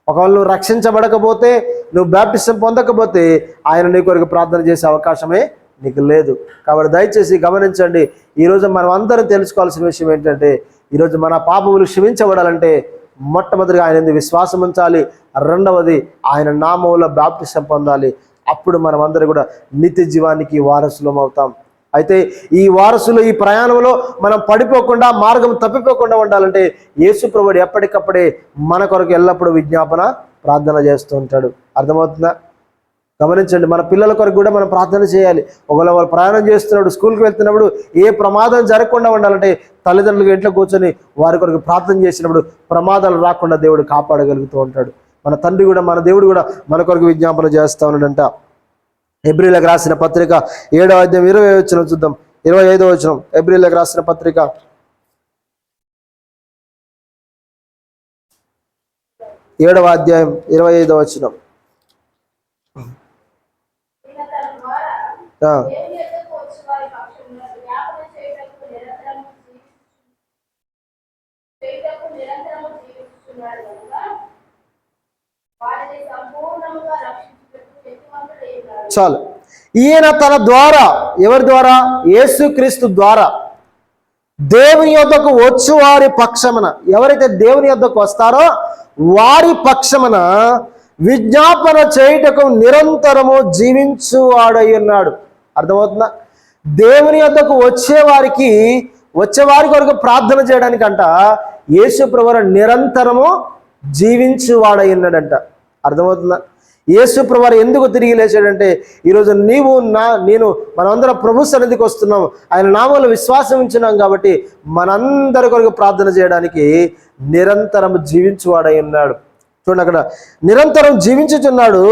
ఒకవేళ నువ్వు రక్షించబడకపోతే, నువ్వు బాప్టిజం పొందకపోతే ఆయన నీ కొరకు ప్రార్థన చేసే అవకాశమే నీకు లేదు. కాబట్టి దయచేసి గమనించండి. ఈరోజు మనం అందరం తెలుసుకోవాల్సిన విషయం ఏంటంటే, ఈరోజు మన పాపములు క్షమించబడాలంటే మొట్టమొదటిగా ఆయన యందు విశ్వాసం ఉంచాలి. రెండవది ఆయన నామములో బాప్టిజం పొందాలి. అప్పుడు మనం అందరూ కూడా నిత్య జీవానికి వారసులం అవుతాం. అయితే ఈ వారసులు, ఈ ప్రయాణంలో మనం పడిపోకుండా, మార్గం తప్పిపోకుండా ఉండాలంటే యేసు ప్రభువు ఎప్పటికప్పుడే మన కొరకు ఎల్లప్పుడూ విజ్ఞాపన ప్రార్థన చేస్తూ ఉంటాడు. అర్థమవుతుందా? గమనించండి. మన పిల్లల కొరకు కూడా మనం ప్రార్థన చేయాలి. ఒకవేళ వాళ్ళు ప్రయాణం చేస్తున్నాడు, స్కూల్కి వెళ్తున్నప్పుడు ఏ ప్రమాదం జరగకుండా ఉండాలంటే తల్లిదండ్రులు ఇంట్లో కూర్చొని వారి కొరకు ప్రార్థన చేసినప్పుడు ప్రమాదాలు రాకుండా దేవుడు కాపాడగలుగుతూ ఉంటాడు. మన తండ్రి కూడా, మన దేవుడు కూడా మన కొరకు విజ్ఞాపన చేస్తూ ఉన్నాడంట. హెబ్రీయులకు రాసిన పత్రిక 7వ అధ్యాయం 20వ వచనం చూద్దాం. 25వ వచనం. హెబ్రీయులకు రాసిన పత్రిక 7వ అధ్యాయం 25వ వచనం. చాలు. ఈయన తన ద్వారా, ఎవరి ద్వారా? యేసుక్రీస్తు ద్వారా దేవుని యొద్దకు వచ్చు వారి పక్షమున, ఎవరైతే దేవుని యొద్దకు వస్తారో వారి పక్షమున విజ్ఞాపన చేయుటకు నిరంతరము జీవించువాడై ఉన్నాడు. అర్థమవుతుందా? దేవుని యొద్దకు వచ్చేవారి కొరకు ప్రార్థన చేయడానికంట యేసు ప్రభువు నిరంతరము జీవించువాడై ఉన్నాడంట. అర్థమవుతుందా? యేసు ప్రభువు ఎందుకు తిరిగి లేచాడంటే ఈరోజు నేను మనమందరం ప్రభు సన్నిధికి వస్తున్నాం, ఆయన నామములో విశ్వాసం ఉంచున్నాం కాబట్టి మనందరి కొరకు ప్రార్థన చేయడానికి నిరంతరం జీవించువాడై ఉన్నాడు. చూడండి, అక్కడ నిరంతరం జీవించుచున్నాడు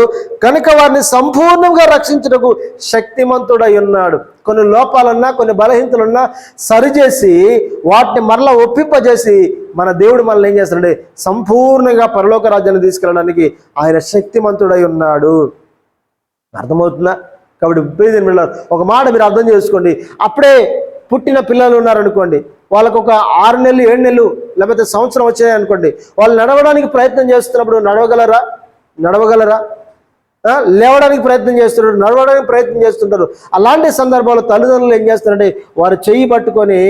కనుక వారిని సంపూర్ణంగా రక్షించుటకు శక్తిమంతుడై ఉన్నాడు. కొన్ని లోపాలున్నా, కొన్ని బలహీనతలున్నా సరిచేసి వాటిని మరలా ఒప్పింపజేసి మన దేవుడు మనల్ని ఏం చేస్తాడంటే సంపూర్ణంగా పరలోక రాజ్యాన్ని తీసుకెళ్ళడానికి ఆయన శక్తిమంతుడై ఉన్నాడు. అర్థమవుతుందా? కాబట్టి ఒక మాట మీరు అర్థం చేసుకోండి. అప్పుడే పుట్టిన పిల్లలు ఉన్నారనుకోండి, వాళ్ళకు ఒక 6 నెలలు 7 నెలలు లేకపోతే సంవత్సరం వచ్చాయి అనుకోండి, వాళ్ళు నడవడానికి ప్రయత్నం చేస్తున్నప్పుడు నడవగలరా? లేవడానికి ప్రయత్నం చేస్తున్నారు, నడవడానికి ప్రయత్నం చేస్తుంటారు. అలాంటి సందర్భాల్లో తల్లిదండ్రులు ఏం చేస్తారంటే వారు చెయ్యి పట్టుకొని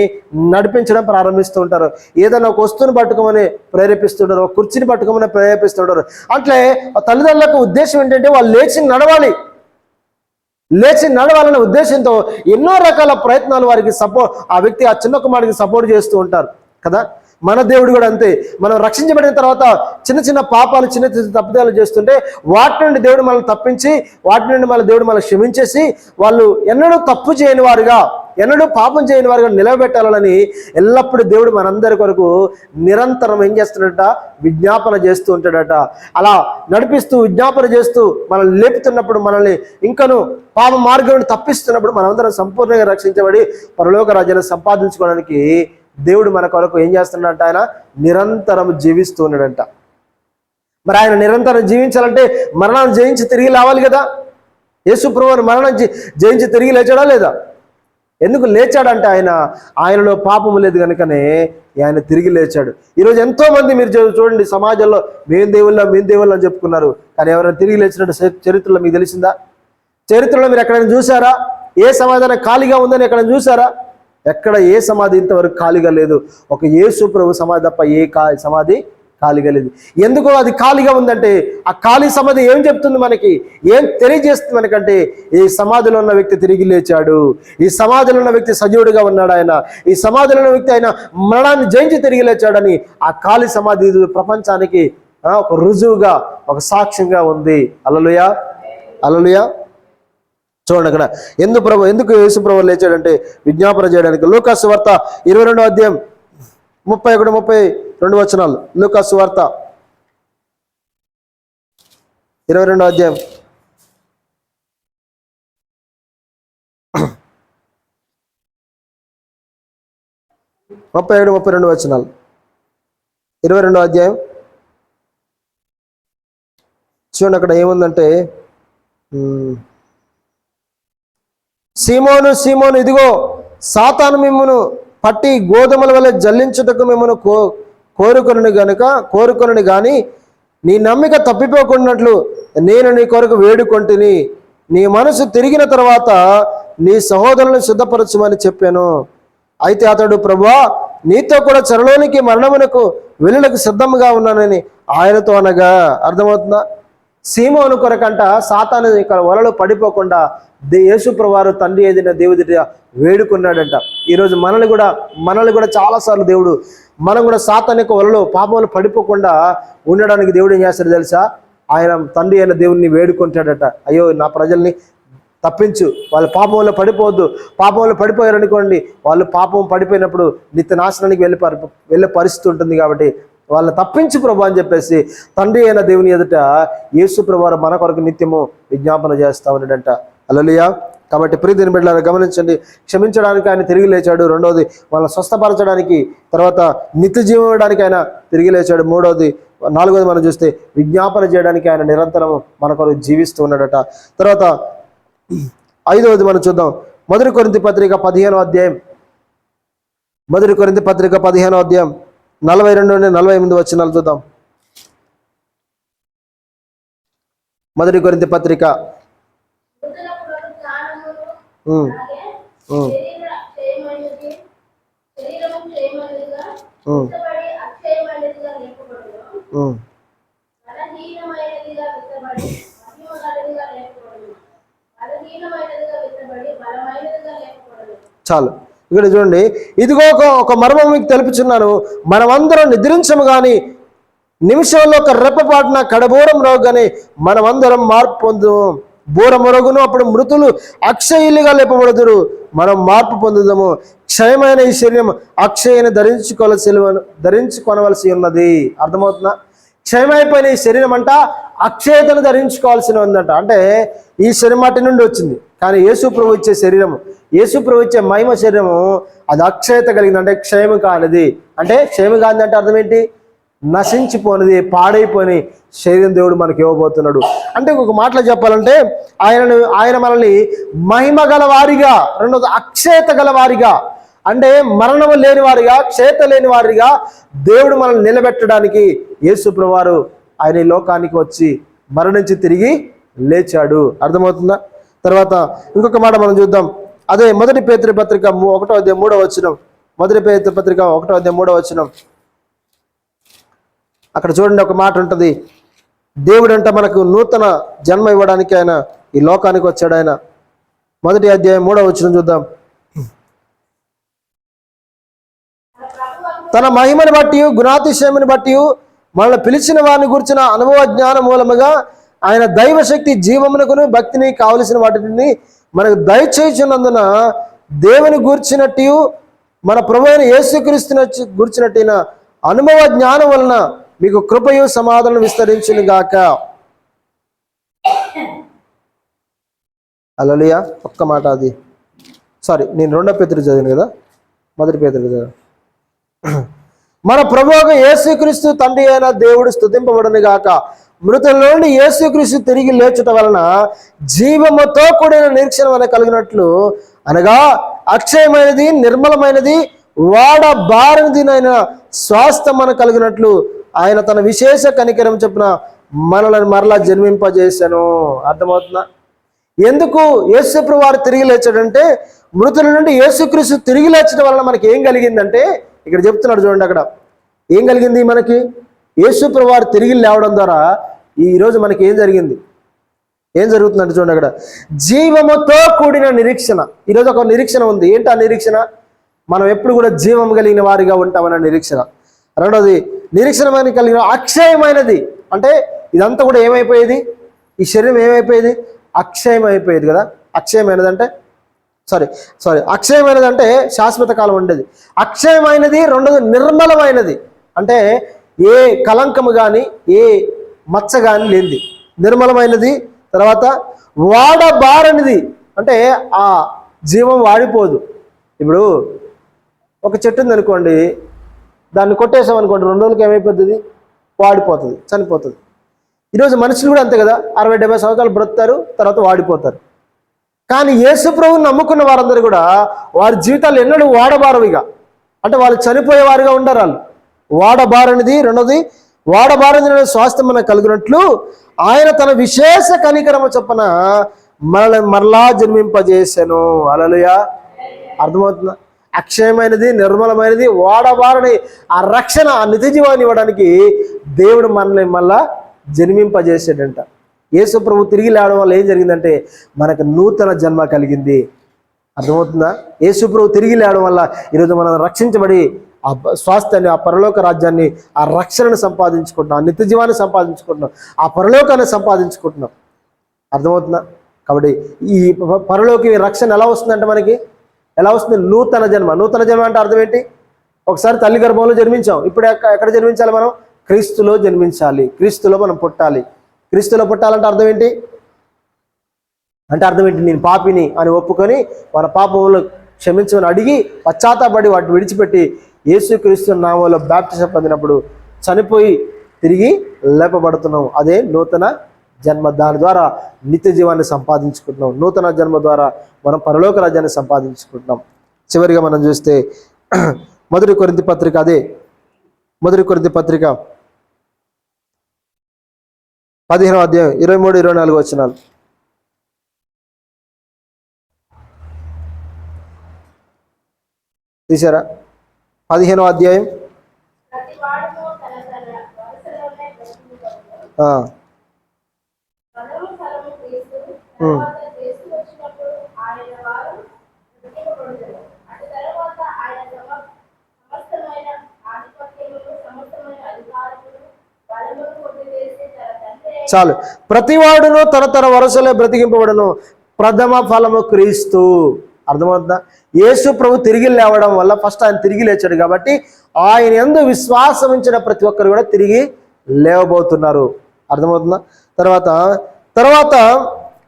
నడిపించడం ప్రారంభిస్తూ ఉంటారు. ఏదైనా ఒక వస్తువుని పట్టుకోమని ప్రేరేపిస్తుంటారు, ఒక కుర్చీని పట్టుకోమని ప్రేరేపిస్తుంటారు. అట్లే తల్లిదండ్రులకు ఉద్దేశం ఏంటంటే వాళ్ళు లేచి నడవాలి, లేచి నడవాలనే ఉద్దేశంతో ఎన్నో రకాల ప్రయత్నాలు వారికి ఆ వ్యక్తి ఆ చిన్న కుమారుడికి సపోర్ట్ చేస్తూ ఉంటారు కదా. మన దేవుడు కూడా అంతే. మనం రక్షించబడిన తర్వాత చిన్న చిన్న పాపాలు, చిన్న చిన్న తప్పిదాలు చేస్తుంటే వాటి నుండి దేవుడు మనల్ని తప్పించి, వాటి నుండి మన దేవుడు మనల్ని క్షమించేసి, వాళ్ళు ఎన్నడూ తప్పు చేయని వారుగా, ఎన్నడూ పాపం చేయని వారుగా నిలబెట్టాలని ఎల్లప్పుడూ దేవుడు మనందరి కొరకు నిరంతరం ఏం చేస్తున్నాడట, విజ్ఞాపన చేస్తూ ఉంటాడట. అలా నడిపిస్తూ విజ్ఞాపన చేస్తూ మనల్ని లేపుతున్నప్పుడు, మనల్ని ఇంకను పాప మార్గం తప్పిస్తున్నప్పుడు మనందరం సంపూర్ణంగా రక్షించబడి పరలోక రాజ్యాన్ని సంపాదించుకోవడానికి దేవుడు మన కొరకు ఏం చేస్తున్నాడంట, ఆయన నిరంతరం జీవిస్తూ ఉన్నాడంట. మరి ఆయన నిరంతరం జీవించాలంటే మరణాన్ని జయించి తిరిగి లేవాలి కదా. యేసు ప్రభువు మరణం జయించి తిరిగి లేచాడా లేదా? ఎందుకు లేచాడంటే ఆయనలో పాపము లేదు కనుకనే ఆయన తిరిగి లేచాడు. ఈరోజు ఎంతో మంది మీరు చూడండి, సమాజంలో మేము దేవుళ్ళం అని చెప్పుకున్నారు, కానీ ఎవరైనా తిరిగి లేచినట్టు చరిత్రలో మీకు తెలిసిందా? చరిత్రలో మీరు ఎక్కడైనా చూసారా? ఏ సమాధానం ఖాళీగా ఉందని ఎక్కడైనా చూసారా? ఎక్కడ ఏ సమాధి ఇంతవరకు ఖాళీగా లేదు. ఒక యేసు ప్రభు సమాధి తప్ప ఏ సమాధి ఖాళీగా లేదు. ఎందుకు అది ఖాళీగా ఉందంటే, ఆ ఖాళీ సమాధి ఏం చెప్తుంది మనకి, ఏం తెలియజేస్తుంది మనకంటే, ఈ సమాధిలో ఉన్న వ్యక్తి తిరిగి లేచాడు, ఈ సమాధిలో ఉన్న వ్యక్తి సజీవుడిగా ఉన్నాడు, ఆయన ఈ సమాధిలో ఉన్న వ్యక్తి ఆయన మరణాన్ని జయించి తిరిగి లేచాడని ఆ ఖాళీ సమాధి ప్రపంచానికి ఒక రుజువుగా, ఒక సాక్ష్యంగా ఉంది. హల్లెలూయా, హల్లెలూయా. చూడండి అక్కడ ఎందుకు యేసు ప్రభు లేచాడంటే విజ్ఞాపన చేయడానికి. లూకా సువార్త 22వ అధ్యాయం 31-32 వచనాలు. లూకా సువార్త 22వ అధ్యాయం 31-32 వచనాలు. 22వ అధ్యాయం చూడండి, అక్కడ ఏముందంటే, సీమోను సీమోను, ఇదిగో సాతాను మిమ్మును పట్టి గోధుమల వల్ల జల్లించుటకు మిమ్మల్ని కోరుకొనని గాని నీ నమ్మిక తప్పిపోకున్నట్లు నేను నీ కొరకు వేడుకొంటిని. నీ మనసు తిరిగిన తర్వాత నీ సహోదరులను సిద్ధపరచమని చెప్పాను. అయితే అతడు, ప్రభువా, నీతో కూడా చెరలోనికి మరణమునకు వెళ్ళుటకు సిద్ధంగా ఉన్నానని ఆయనతో అనగా. అర్థమవుతుందా? సీమోను కొరకంట సాతాను ఇక్కడ వలలో పడిపోకుండా యేసు ప్రభువారు తండ్రి ఏదైన దేవుడి వేడుకున్నాడంట. ఈరోజు మనల్ని కూడా చాలాసార్లు దేవుడు, మనం కూడా సాతాను యొక్క వలలో పాపంలో పడిపోకుండా ఉండడానికి దేవుడు ఏం చేస్తాడు తెలుసా? ఆయన తండ్రి అయిన దేవుడిని వేడుకుంటాడట. అయ్యో, నా ప్రజల్ని తప్పించు, వాళ్ళు పాపంలో పడిపోవద్దు. పాపంలో పడిపోయారనుకోండి, వాళ్ళు పాపం పడిపోయినప్పుడు నిత్య నాశనానికి వెళ్ళే పరిస్థితి ఉంటుంది. కాబట్టి వాళ్ళని తప్పించు ప్రభు అని చెప్పేసి తండ్రి అయిన దేవుని ఎదుట యేసు ప్రభువారు మన కొరకు నిత్యము విజ్ఞాపన చేస్తా ఉన్నాడంట. హల్లెలూయా. కాబట్టి ప్రియమైన బిడ్డలారా గమనించండి, క్షమించడానికి ఆయన తిరిగి లేచాడు. రెండవది, వాళ్ళని స్వస్థపరచడానికి, తర్వాత నిత్య జీవం ఇవ్వడానికి ఆయన తిరిగి లేచాడు. నాలుగవది మనం చూస్తే విజ్ఞాపన చేయడానికి ఆయన నిరంతరం మన కొరకు జీవిస్తూ ఉన్నాడట. తర్వాత ఐదవది మనం చూద్దాం. మొదటి కొరింథీ పత్రిక 15వ అధ్యాయం 42-48 వచనాలు చూద్దాం. మొదటి కొరింథీ పత్రిక 4. ఇక్కడ చూడండి, ఇదిగో ఒక మర్మం మీకు తెలుపుచున్నాను, మనమందరం నిద్రించము గాని నిమిషంలో ఒక రెప్పపాటున కడబూరం రోగానే మనమందరం మార్పు పొందుము. బూరమొరగును, అప్పుడు మృతులు అక్షయులుగా లేపబడుదురు, మనం మార్పు పొందుదాము. క్షయమైన ఈ శరీరం అక్షయని ధరించుకొనవలసి ఉన్నది. అర్థమవుతుందా? క్షయమైపోయిన ఈ శరీరం అంట అక్షయతను ధరించుకోవాల్సి ఉందంట. అంటే ఈ శరీరం మాటి నుండి వచ్చింది, కానీ యేసు ప్రభు ఇచ్చే శరీరము, యేసు ప్రభు ఇచ్చే మహిమ శరీరము అది అక్షయత కలిగింది. అంటే క్షయము కానిది. అంటే క్షయము కానిది అంటే అర్థం ఏంటి? నశించిపోనిది, పాడైపోయిన శరీరం దేవుడు మనకి ఇవ్వబోతున్నాడు. అంటే ఇంకొక మాటలో చెప్పాలంటే ఆయన మనల్ని మహిమ గల వారిగా, రెండోది అక్షయత గల వారిగా, అంటే మరణము లేని వారిగా, క్షయత లేని వారిగా దేవుడు మనల్ని నిలబెట్టడానికి యేసు ప్రభువారు ఆయన ఈ లోకానికి వచ్చి మరణించి తిరిగి లేచాడు. అర్థమవుతుందా? తర్వాత ఇంకొక మాట మనం చూద్దాం. అదే మొదటి పేతురు పత్రిక 1వ అధ్యాయం 3వ వచనం. మొదటి పేతురు పత్రిక 1వ అధ్యాయం 3వ వచనం. అక్కడ చూడండి, ఒక మాట ఉంటుంది. దేవుడు అంట మనకు నూతన జన్మ ఇవ్వడానికి ఆయన ఈ లోకానికి వచ్చాడు. ఆయన మొదటి అధ్యాయం 3వ వచనం చూద్దాం. తన మహిమని బట్టి గుణాతిశయముని బట్టి మనల్ని పిలిచిన వారిని గురించిన అనుభవ జ్ఞానం మూలముగా ఆయన దైవశక్తి జీవమునకును భక్తిని కావలసిన వాటిని మనకు దయచేయుచున్నందున దేవుని గూర్చినట్టు మన ప్రభువైన యేసుక్రీస్తుని గూర్చినట్టు అనుభవ జ్ఞానం వలన మీకు కృపయు సమాధానం విస్తరించును గాక. హల్లెలూయా. ఒక్క మాట అది నేను 2 పేతురు చదివాను కదా, మొదటి పేతురు చదివాను. మన ప్రభువుగా యేసుక్రీస్తు తండ్రి అయిన దేవుడు స్తుతింపబడును గాక. మృతుల నుండి యేసుక్రీస్తు తిరిగి లేచుట వలన జీవముతో కూడిన నిరీక్షణ మనకు కలిగినట్లు, అనగా అక్షయమైనది, నిర్మలమైనది, వాడబారనిదినైన స్వాస్థ్యం మనకు కలిగినట్లు ఆయన తన విశేష కనికరం చొప్పున మనల్ని మరలా జన్మింపజేశాను. అర్థమవుతుందా? ఎందుకు యేసుప్రభు వారు తిరిగి లేచాడంటే, మృతుల నుండి యేసుక్రీస్తు తిరిగి లేచడం వలన మనకి ఏం కలిగిందంటే, ఇక్కడ చెప్తున్నాడు చూడండి, అక్కడ ఏం కలిగింది మనకి? యేసుప్రభు వారు తిరిగి లేవడం ద్వారా ఈరోజు మనకి ఏం జరిగింది, ఏం జరుగుతుందంటే చూడండి, అక్కడ జీవముతో కూడిన నిరీక్షణ. ఈరోజు ఒక నిరీక్షణ ఉంది. ఏంటి ఆ నిరీక్షణ? మనం ఎప్పుడు కూడా జీవం కలిగిన వారిగా ఉంటామన్న నిరీక్షణ. రెండోది, నిరీక్షణ కలిగిన అక్షయమైనది. అంటే ఇదంతా కూడా ఏమైపోయేది? ఈ శరీరం ఏమైపోయేది? అక్షయం అయిపోయేది కదా. అక్షయమైనది అంటే అక్షయమైనది అంటే శాశ్వత కాలం ఉండేది. అక్షయమైనది. రెండోది నిర్మలమైనది, అంటే ఏ కలంకము కానీ ఏ మచ్చ కానీ లేనిది నిర్మలమైనది. తర్వాత వాడబారనిది, అంటే ఆ జీవం వాడిపోదు. ఇప్పుడు ఒక చెట్టు ఉంది అనుకోండి, దాన్ని కొట్టేసాం అనుకోండి, 2 రోజులకి ఏమైపోతుంది? వాడిపోతుంది, చనిపోతుంది. ఈరోజు మనుషులు కూడా అంతే కదా, 60-70 సంవత్సరాలు బ్రతుకుతారు, తర్వాత వాడిపోతారు. కానీ యేసు ప్రభువుని నమ్ముకున్న వారందరూ కూడా వారి జీవితాలు ఎన్నడూ వాడబారవిగా, అంటే వాళ్ళు చనిపోయేవారుగా ఉండరు. వాళ్ళు వాడబారనిది. రెండోది, వాడబారని స్వాస్థ్యం మనకు కలిగినట్లు ఆయన తన విశేష కనికరము చొప్పున మనల్ని మరలా జన్మింపజేశాను. హల్లెలూయా. అర్థమవుతుందా? అక్షయమైనది, నిర్మలమైనది, వాడబారని ఆ రక్షణ, ఆ నిత్య జీవాన్ని ఇవ్వడానికి దేవుడు మనల్ని మళ్ళా జన్మింపజేసాడంట. యేసు ప్రభు తిరిగి లేవడం వల్ల ఏం జరిగిందంటే మనకు నూతన జన్మ కలిగింది. అర్థమవుతుందా? యేసు ప్రభు తిరిగి లేవడం వల్ల ఈరోజు మనం రక్షించబడి ఆ స్వాస్థ్యాన్ని, ఆ పరలోక రాజ్యాన్ని, ఆ రక్షణను సంపాదించుకుంటున్నాం, ఆ నిత్య జీవాన్ని సంపాదించుకుంటున్నాం, ఆ పరలోకాన్ని సంపాదించుకుంటున్నాం. అర్థమవుతుందా? కాబట్టి ఈ పరలోకి రక్షణ ఎలా వస్తుందంటే మనకి ఎలా వస్తుంది? నూతన జన్మ. నూతన జన్మ అంటే అర్థం ఏంటి? ఒకసారి తల్లి గర్భంలో జన్మించాం, ఇప్పుడు ఎక్కడ జన్మించాలి? మనం క్రీస్తులో జన్మించాలి, క్రీస్తులో మనం పుట్టాలి. క్రీస్తులో పుట్టాలంటే అర్థం ఏంటి? నేను పాపిని అని ఒప్పుకొని మన పాపములు క్షమించమని అడిగి పశ్చాత్తాపడి వాటిని విడిచిపెట్టి యేసుక్రీస్తు నామములో బాప్టిజం పొందినప్పుడు చనిపోయి తిరిగి లేపబడుతున్నాం. అదే నూతన జన్మ. దాని ద్వారా నిత్య జీవాన్ని సంపాదించుకుంటున్నాం. నూతన జన్మ ద్వారా మనం పరలోక రాజ్యాన్ని సంపాదించుకుంటున్నాం. చివరిగా మనం చూస్తే మొదటి కొరింథీ పత్రిక, అదే మొదటి కొరింథీ పత్రిక 15వ అధ్యాయం 23-24 వచనాలు. తీసారా? 15వ అధ్యాయం. చాలు. ప్రతివాడును తన వరుసలో బ్రతికింపబడను, ప్రథమ ఫలము క్రీస్తు. అర్థమవుతుందా? యేసు ప్రభు తిరిగి లేవడం వల్ల ఫస్ట్ ఆయన తిరిగి లేచాడు కాబట్టి ఆయన యందు విశ్వాసం ఉంచిన ప్రతి ఒక్కరు కూడా తిరిగి లేవబోతున్నారు. అర్థమవుతుందా? తర్వాత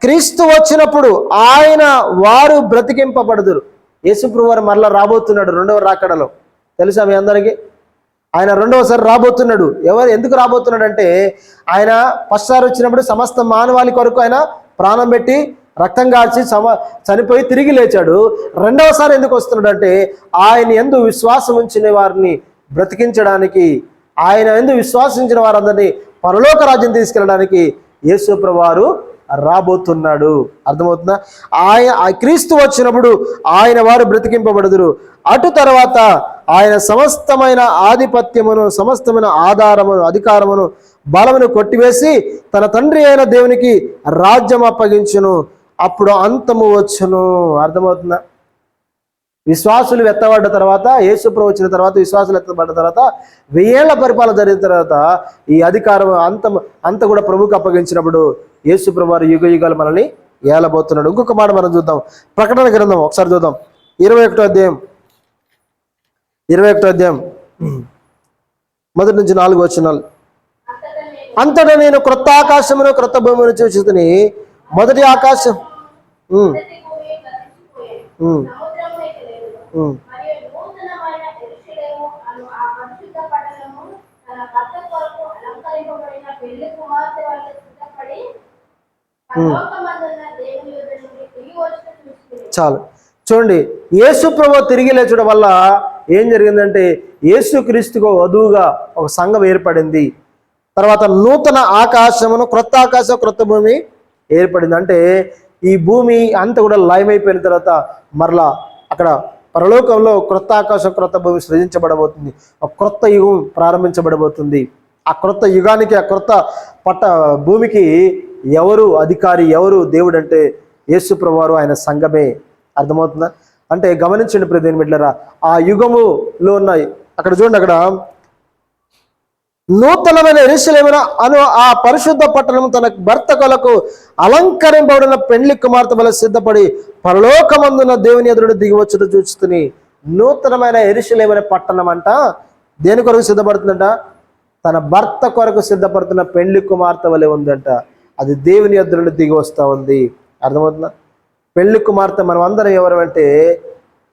క్రీస్తు వచ్చినప్పుడు ఆయన వారు బ్రతికింపబడుదురు. యేసు ప్రభు వారు మరలా రాబోతున్నాడు 2వ రాకడలో. తెలుసా మీ అందరికీ? ఆయన 2వసారి రాబోతున్నాడు. ఎందుకు రాబోతున్నాడు అంటే, ఆయన ఫస్ట్ సారి వచ్చినప్పుడు సమస్త మానవాళి కొరకు ఆయన ప్రాణం పెట్టి రక్తం కాల్చి చనిపోయి తిరిగి లేచాడు. 2వసారి ఎందుకు వస్తున్నాడు అంటే, ఆయన యందు విశ్వాసం ఉంచిన వారిని బ్రతికించడానికి, ఆయన యందు విశ్వాసించిన వారందరినీ పరలోక రాజ్యం తీసుకెళ్ళడానికి యేసు ప్రభువు వారు రాబోతున్నాడు. అర్థమవుతుందా? క్రీస్తు వచ్చినప్పుడు ఆయన వారు బ్రతికింపబడుదురు. అటు తర్వాత ఆయన సమస్తమైన ఆధిపత్యమును, సమస్తమైన ఆధారమును, అధికారమును, బలమును కొట్టివేసి తన తండ్రి అయిన దేవునికి రాజ్యం అప్పగించును. అప్పుడు అంతము వచ్చును. అర్థమవుతుందా? విశ్వాసులు ఎత్తబడ్డ తర్వాత, యేసుప్రభు వచ్చిన తర్వాత, విశ్వాసులు ఎత్తబడ్డ తర్వాత 1000 ఏళ్ల పరిపాలన జరిగిన తర్వాత ఈ అధికారం అంత కూడా ప్రభువుకు అప్పగించినప్పుడు యేసుప్రభు వారు యుగ యుగాలు మనల్ని ఏలబోతున్నాడు. ఇంకొక మాట మనం చూద్దాం. ప్రకటన గ్రంథం ఒకసారి చూద్దాం. 21వ అధ్యాయం 1 నుంచి 4 వచనాలు. అంతటా నేను క్రొత్త ఆకాశమును క్రొత్త భూమిని చూచితిని. మొదటి ఆకాశం చాలు చూడండి. యేసు ప్రభు తిరిగి లేచడం వల్ల ఏం జరిగిందంటే యేసుక్రీస్తుకు వధువుగా ఒక సంఘం ఏర్పడింది. తర్వాత నూతన ఆకాశమును క్రొత్త ఆకాశం క్రొత్త భూమి ఏర్పడింది. అంటే ఈ భూమి అంతా కూడా లయమైపోయిన తర్వాత మరలా అక్కడ పరలోకంలో క్రొత్త ఆకాశం క్రొత్త భూమి సృజించబడబోతుంది. ఒక క్రొత్త యుగం ప్రారంభించబడబోతుంది. ఆ క్రొత్త యుగానికి, ఆ క్రొత్త భూమికి ఎవరు అధికారి, ఎవరు దేవుడు అంటే యేసు ప్రభువారు, ఆయన సంఘమే. అర్థమవుతుందా? అంటే గమనించండి ప్రియమైన బిడ్డలారా, ఆ యుగములో ఉన్న అక్కడ చూడండి, అక్కడ నూతనమైన యెరూషలేమున అను ఆ పరిశుద్ధ పట్టణం తన భర్త కొరకు అలంకరింపబడిన పెండ్లి కుమార్తె వలె సిద్ధపడి పరలోకమందున దేవుని ఎదురుడు దిగివచ్చుట చూచుతుని. నూతనమైన యెరూషలేము పట్టణం అంట దేని కొరకు సిద్ధపడుతుందంట? తన భర్త కొరకు సిద్ధపడుతున్న పెండ్లి కుమార్తె వలె ఉందంట. అది దేవుని ఎదురుడు దిగి వస్తూ ఉంది. అర్థమవుతుందా? పెళ్లి కుమార్తె మనం అందరం ఎవరంటే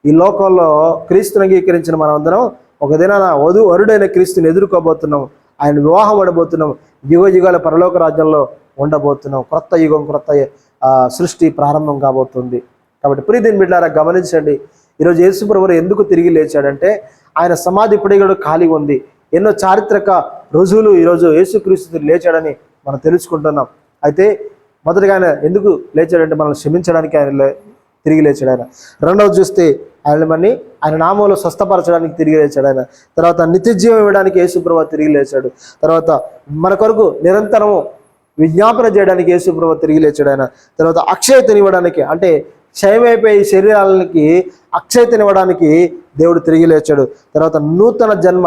ఈ లోకంలో క్రీస్తుని అంగీకరించిన మనం అందరం ఒక దినాన వరుడైన క్రీస్తుని ఎదుర్కోబోతున్నాం. ఆయన వివాహం పడబోతున్నాం. యుగ యుగాల పరలోక రాజ్యంలో ఉండబోతున్నాం. క్రొత్త యుగం, క్రొత్త సృష్టి ప్రారంభం కాబోతుంది. కాబట్టి ప్రియమైన బిడ్డలారా గమనించండి, ఈరోజు యేసు ప్రభువు ఎందుకు తిరిగి లేచాడంటే ఆయన సమాధి ఇప్పటికీ కూడా ఖాళీగా ఉంది. ఎన్నో చారిత్రక రుజువులు ఈరోజు యేసుక్రీస్తు లేచాడని మనం తెలుసుకుంటున్నాం. అయితే మొదటిగా ఆయన ఎందుకు లేచాడంటే మనల్ని క్షమించడానికి ఆయన తిరిగి లేచాడు. ఆయన రెండవది చూస్తే ఆయన నామంలో స్వస్థపరచడానికి తిరిగి లేచాడు. ఆయన తర్వాత నిత్యజీవం ఇవ్వడానికి యేసు ప్రభువు తిరిగి లేచాడు. తర్వాత మన కొరకు నిరంతరము విజ్ఞాపన చేయడానికి యేసు ప్రభువు తిరిగి లేచాడు. ఆయన తర్వాత అక్షయతనివ్వడానికి, అంటే క్షయమైపోయి శరీరాలకి అక్షయతనివ్వడానికి దేవుడు తిరిగి లేచాడు. తర్వాత నూతన జన్మ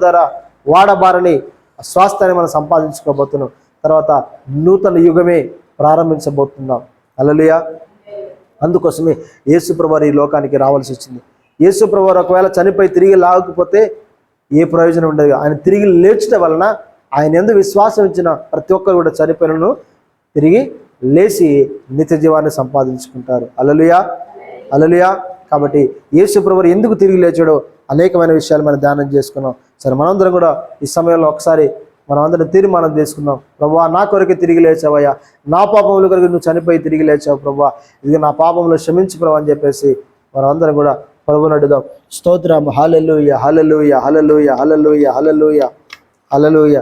ద్వారా వాడబారని స్వాస్థ్యాన్ని మనం సంపాదించుకోబోతున్నాం. తర్వాత నూతన యుగమే ప్రారంభించబోతున్నాం. హల్లెలూయా. అందుకోసమే యేసు ప్రభువు ఈ లోకానికి రావాల్సి వచ్చింది. యేసు ప్రభువు ఒకవేళ చనిపోయి తిరిగి లాగకపోతే ఏ ప్రయోజనం ఉండదు. ఆయన తిరిగి లేచడం వలన ఆయన యందు విశ్వాసం ఇచ్చిన ప్రతి ఒక్కరు కూడా చనిపోయినను తిరిగి లేచి నిత్య జీవాన్ని సంపాదించుకుంటారు. హల్లెలూయా, హల్లెలూయా. కాబట్టి యేసు ప్రభువు ఎందుకు తిరిగి లేచాడో అనేకమైన విషయాలు మనం ధ్యానం చేసుకున్నాం. సరే, మనందరం కూడా ఈ సమయంలో ఒకసారి మనం అందరం తీర్మానం చేసుకుందాం. ప్రభువా, నా కొరకే తిరిగి లేచావయ్యా, నా పాపముల కొరకు నువ్వు చనిపోయి తిరిగి లేచావు ప్రభువా, ఇది నా పాపంలో క్షమించు ప్రభు అని చెప్పేసి మనం అందరం కూడా ప్రభువుని అడుగుదాం. స్తోత్రం. హల్లెలూయా, హల్లెలూయా, హల్లెలూయా, హల్లెలూయా, హల్లెలూయా, హల్లెలూయా.